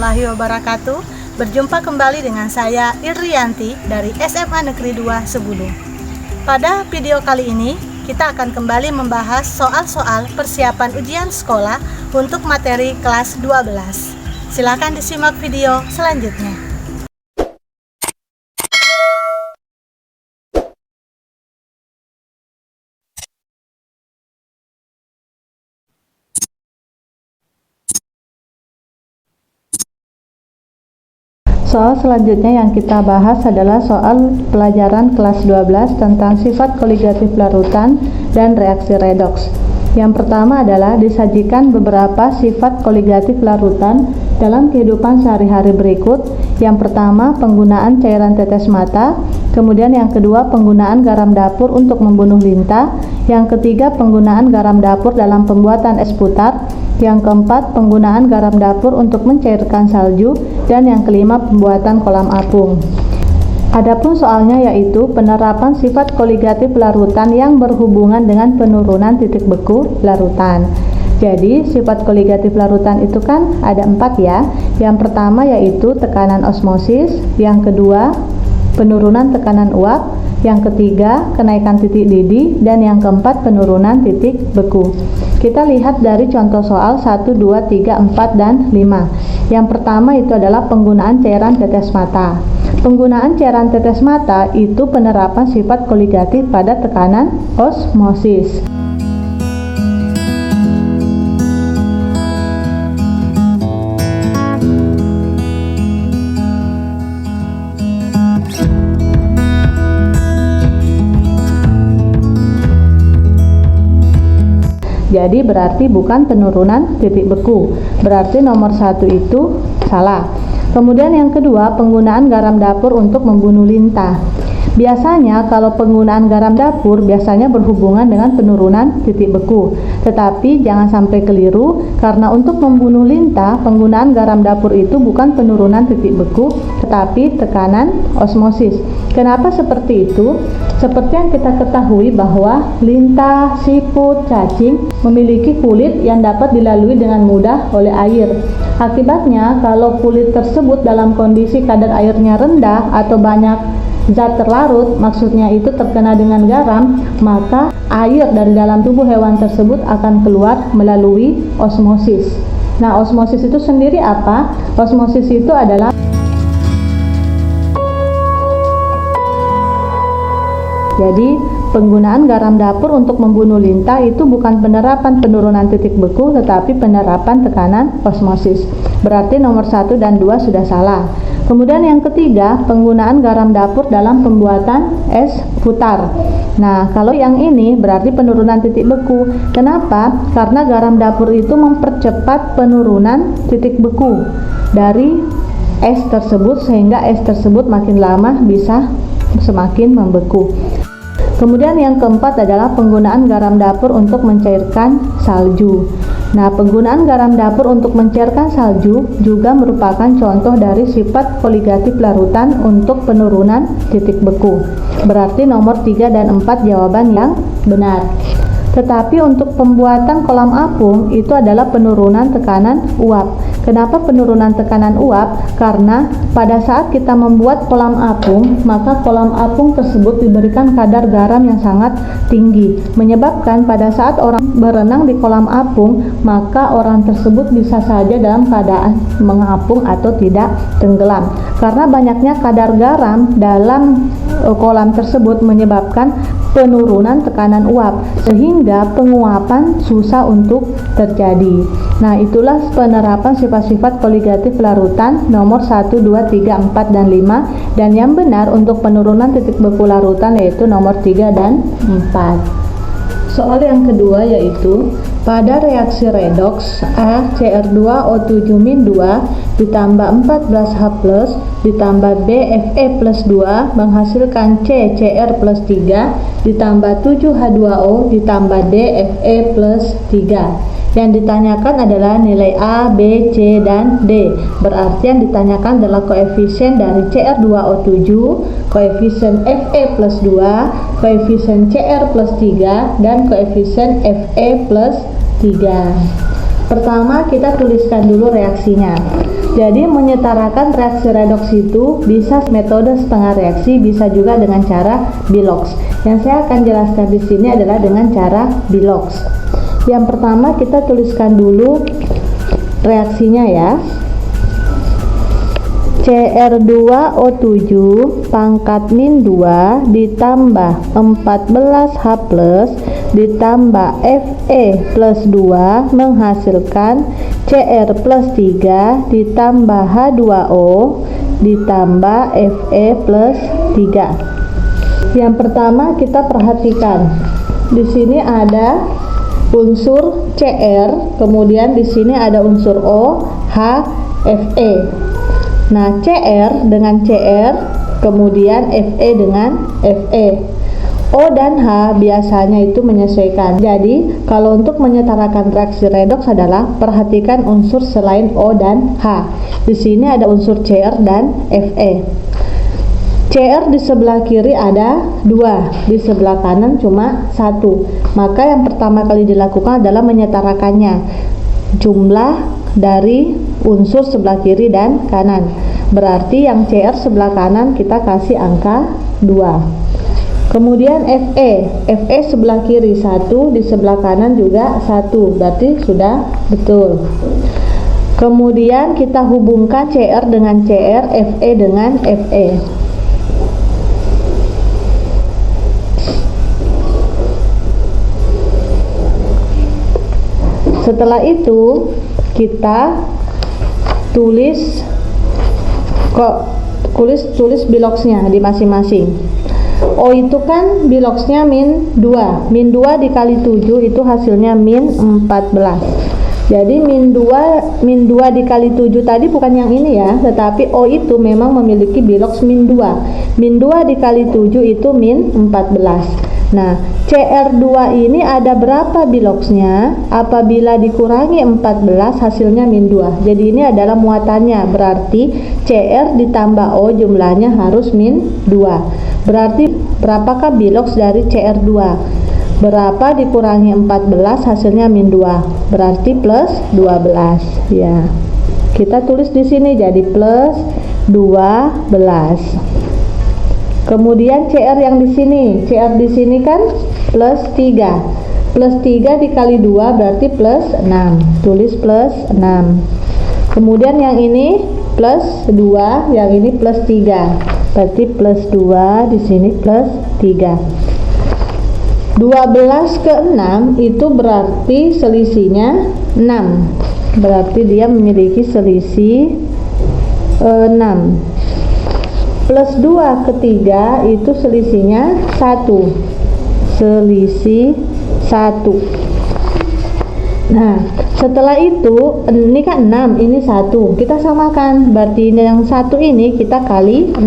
warahmatullahi wabarakatuh. Berjumpa kembali dengan saya Irianti dari SMA Negeri 2 Sebulu. Pada video kali ini kita akan kembali membahas soal-soal persiapan ujian sekolah untuk materi kelas 12. Silakan disimak video selanjutnya. Soal selanjutnya yang kita bahas adalah soal pelajaran kelas 12 tentang sifat koligatif larutan dan reaksi redoks. Yang pertama adalah disajikan beberapa sifat koligatif larutan dalam kehidupan sehari-hari berikut. Yang pertama, penggunaan cairan tetes mata. Kemudian yang kedua, penggunaan garam dapur untuk membunuh lintah. Yang ketiga, penggunaan garam dapur dalam pembuatan es putar. Yang keempat, penggunaan garam dapur untuk mencairkan salju. Dan yang kelima, pembuatan kolam apung. Adapun soalnya yaitu penerapan sifat koligatif larutan yang berhubungan dengan penurunan titik beku larutan. Jadi sifat koligatif larutan itu kan ada 4 ya. Yang pertama yaitu tekanan osmosis, yang kedua penurunan tekanan uap, yang ketiga kenaikan titik didih, dan yang keempat penurunan titik beku. Kita lihat dari contoh soal 1, 2, 3, 4, dan 5. Yang pertama itu adalah penggunaan cairan tetes mata. Penggunaan cairan tetes mata itu penerapan sifat koligatif pada tekanan osmosis. Jadi berarti bukan penurunan titik beku. Berarti nomor 1 itu salah. Kemudian yang kedua, penggunaan garam dapur untuk membunuh lintah. Biasanya kalau penggunaan garam dapur biasanya berhubungan dengan penurunan titik beku. Tetapi jangan sampai keliru, karena untuk membunuh lintah penggunaan garam dapur itu bukan penurunan titik beku, tetapi tekanan osmosis. Kenapa seperti itu? Seperti yang kita ketahui bahwa lintah, siput, cacing memiliki kulit yang dapat dilalui dengan mudah oleh air. Akibatnya kalau kulit tersebut dalam kondisi kadar airnya rendah atau banyak zat terlarut, maksudnya itu terkena dengan garam, maka air dari dalam tubuh hewan tersebut akan keluar melalui osmosis. Nah, osmosis itu sendiri apa? Osmosis itu adalah jadi penggunaan garam dapur untuk membunuh lintah itu bukan penerapan penurunan titik beku, tetapi penerapan tekanan osmosis. Berarti nomor 1 dan 2 sudah salah. Kemudian yang ketiga, penggunaan garam dapur dalam pembuatan es putar. Nah, kalau yang ini berarti penurunan titik beku. Kenapa? Karena garam dapur itu mempercepat penurunan titik beku dari es tersebut, sehingga es tersebut makin lama bisa semakin membeku. Kemudian yang keempat adalah penggunaan garam dapur untuk mencairkan salju. Nah, penggunaan garam dapur untuk mencairkan salju juga merupakan contoh dari sifat koligatif larutan untuk penurunan titik beku. Berarti nomor 3 dan 4 jawaban yang benar. Tetapi untuk pembuatan kolam apung itu adalah penurunan tekanan uap. Kenapa penurunan tekanan uap? Karena pada saat kita membuat kolam apung, maka kolam apung tersebut diberikan kadar garam yang sangat tinggi, menyebabkan pada saat orang berenang di kolam apung, maka orang tersebut bisa saja dalam keadaan mengapung atau tidak tenggelam. Karena banyaknya kadar garam dalam kolam tersebut menyebabkan penurunan tekanan uap, sehingga penguapan susah untuk terjadi. Nah, itulah penerapan sifat-sifat koligatif larutan nomor 1, 2, 3, 4, dan 5, dan yang benar untuk penurunan titik beku larutan yaitu nomor 3 dan 4. Soal yang kedua yaitu pada reaksi redoks A Cr2O7-2 ditambah 14H+ ditambah B Fe+2 menghasilkan C Cr+3 ditambah 7H2O ditambah D Fe+3. Yang ditanyakan adalah nilai A, B, C, dan D. Berarti yang ditanyakan adalah koefisien dari Cr2O7, koefisien Fe+2, koefisien Cr+3, dan koefisien Fe+3. Pertama kita tuliskan dulu reaksinya. Jadi menyetarakan reaksi redoks itu bisa metode setengah reaksi, bisa juga dengan cara Bilox. Yang saya akan jelaskan di sini adalah dengan cara Bilox. Yang pertama kita tuliskan dulu reaksinya ya. Cr2O7 pangkat min 2 ditambah 14H plus ditambah Fe plus 2 menghasilkan Cr plus 3 ditambah H2O ditambah Fe plus 3. Yang pertama kita perhatikan di sini ada unsur Cr, kemudian di sini ada unsur O, H, Fe. Nah, Cr dengan Cr, kemudian Fe dengan Fe. O dan H biasanya itu menyesuaikan. Jadi, kalau untuk menyetarakan reaksi redoks adalah perhatikan unsur selain O dan H. Di sini ada unsur Cr dan Fe. Cr di sebelah kiri ada 2, di sebelah kanan cuma 1. Maka yang pertama kali dilakukan adalah menyetarakannya. Jumlah dari unsur sebelah kiri dan kanan. Berarti yang Cr sebelah kanan kita kasih angka 2. Kemudian Fe sebelah kiri 1, di sebelah kanan juga 1. Berarti sudah betul. Kemudian kita hubungkan Cr dengan Cr, Fe dengan Fe. Setelah itu kita tulis biloxnya di masing-masing. O itu kan biloxnya min 2 dikali 7 itu hasilnya min 14. Jadi min 2 dikali 7 tadi bukan yang ini ya, tetapi O itu memang memiliki bilox min 2. Min 2 dikali 7 itu min 14. Nah, Cr2 ini ada berapa biloxnya? Apabila dikurangi 14 hasilnya min 2. Jadi ini adalah muatannya, berarti Cr ditambah O jumlahnya harus min 2. Berarti berapakah bilox dari Cr2? Berapa dikurangi 14 hasilnya min 2. Berarti plus 12 ya. Kita tulis di sini jadi plus 12. Kemudian Cr yang di sini kan plus 3. Plus 3 dikali 2 berarti plus 6. Tulis plus 6. Kemudian yang ini plus 2, yang ini plus 3. Berarti plus 2, di sini plus 3. 12 ke 6 itu berarti selisihnya 6. Berarti dia memiliki selisih 6. Plus 2 ke 3 itu selisihnya 1. Selisih 1. Nah, setelah itu ini kan 6, ini 1. Kita samakan. Berarti yang 1 ini kita kali 6.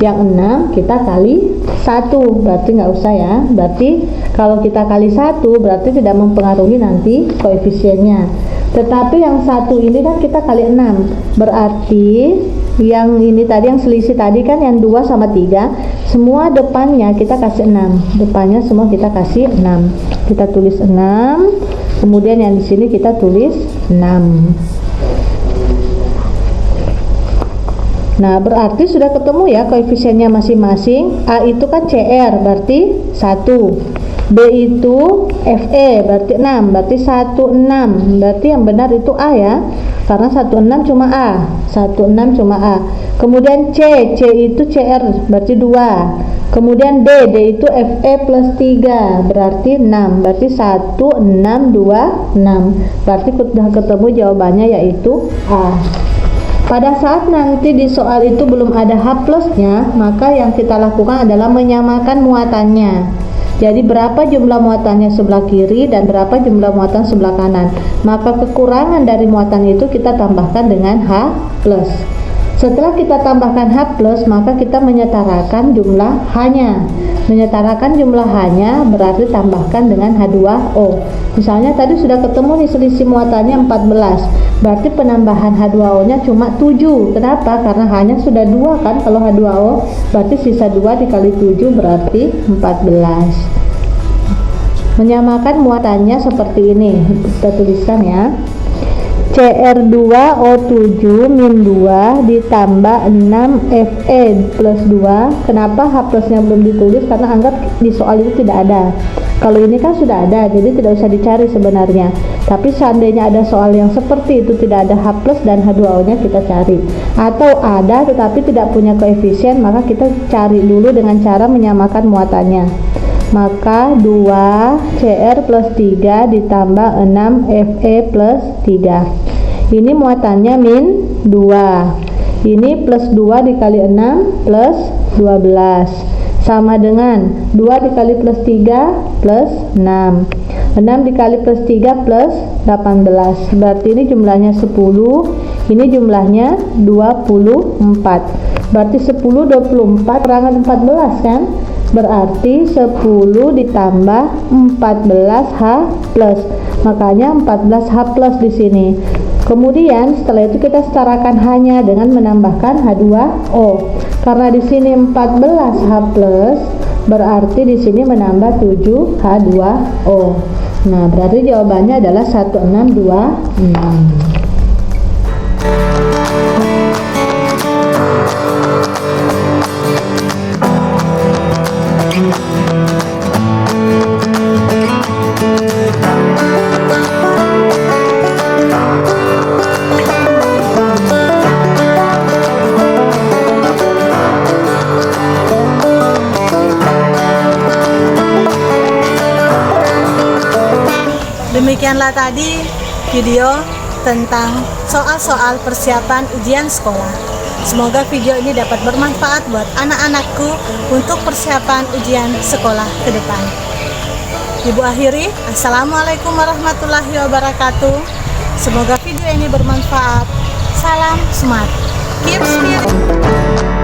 Yang 6 kita kali 1. Berarti nggak usah ya. Berarti kalau kita kali 1 berarti tidak mempengaruhi nanti koefisiennya. Tetapi yang 1 ini kan kita kali 6. Berarti yang ini tadi, yang selisih tadi kan yang 2 sama 3, semua depannya kita kasih 6. Depannya semua kita kasih 6. Kita tulis 6. Kemudian yang di sini kita tulis 6. Nah, berarti sudah ketemu ya koefisiennya masing-masing. A itu kan Cr, berarti 1. B itu Fe, berarti 6. Berarti 1, 6. Berarti yang benar itu A ya. Karena 16 cuma A. 16 cuma A. Kemudian C itu Cr, berarti 2. Kemudian D itu Fe plus 3, berarti 6. Berarti 1, 6, 2, 6. Berarti sudah ketemu jawabannya yaitu A. Pada saat nanti di soal itu belum ada H plusnya, maka yang kita lakukan adalah menyamakan muatannya. Jadi berapa jumlah muatannya sebelah kiri dan berapa jumlah muatan sebelah kanan. Maka kekurangan dari muatan itu kita tambahkan dengan H plus. Setelah kita tambahkan H plus, maka kita menyetarakan jumlah H-nya. Menyetarakan jumlah H-nya berarti tambahkan dengan H2O. Misalnya tadi sudah ketemu nih selisih muatannya 14. Berarti penambahan H2O-nya cuma 7. Kenapa? Karena H-nya sudah 2 kan kalau H2O. Berarti sisa 2 dikali 7 berarti 14. Menyamakan muatannya seperti ini. Kita tuliskan ya. CR2O7 min 2 ditambah 6Fe plus 2. Kenapa H plusnya belum ditulis? Karena anggap di soal itu tidak ada. Kalau ini kan sudah ada, jadi tidak usah dicari sebenarnya. Tapi seandainya ada soal yang seperti itu, tidak ada H plus dan H2O nya, kita cari. Atau ada tetapi tidak punya koefisien, maka kita cari dulu dengan cara menyamakan muatannya. Maka 2 CR plus 3 ditambah 6 FE plus 3. Ini muatannya min 2. Ini plus 2 dikali 6 plus 12. Sama dengan 2 dikali plus 3 plus 6. 6 dikali plus 3 plus 18. Berarti ini jumlahnya 10. Ini jumlahnya 24. Berarti 10, 24 kurangan 14 kan? Berarti 10 ditambah 14H plus. Makanya 14H plus di sini. Kemudian setelah itu kita setarakan hanya dengan menambahkan H2O. Karena di sini 14H plus, berarti di sini menambah 7H2O. Nah, berarti jawabannya adalah 1626. Demikianlah tadi video tentang soal-soal persiapan ujian sekolah. Semoga video ini dapat bermanfaat buat anak-anakku untuk persiapan ujian sekolah ke depan. Ibu akhiri, Assalamualaikum warahmatullahi wabarakatuh. Semoga video ini bermanfaat. Salam smart. Keep spirit.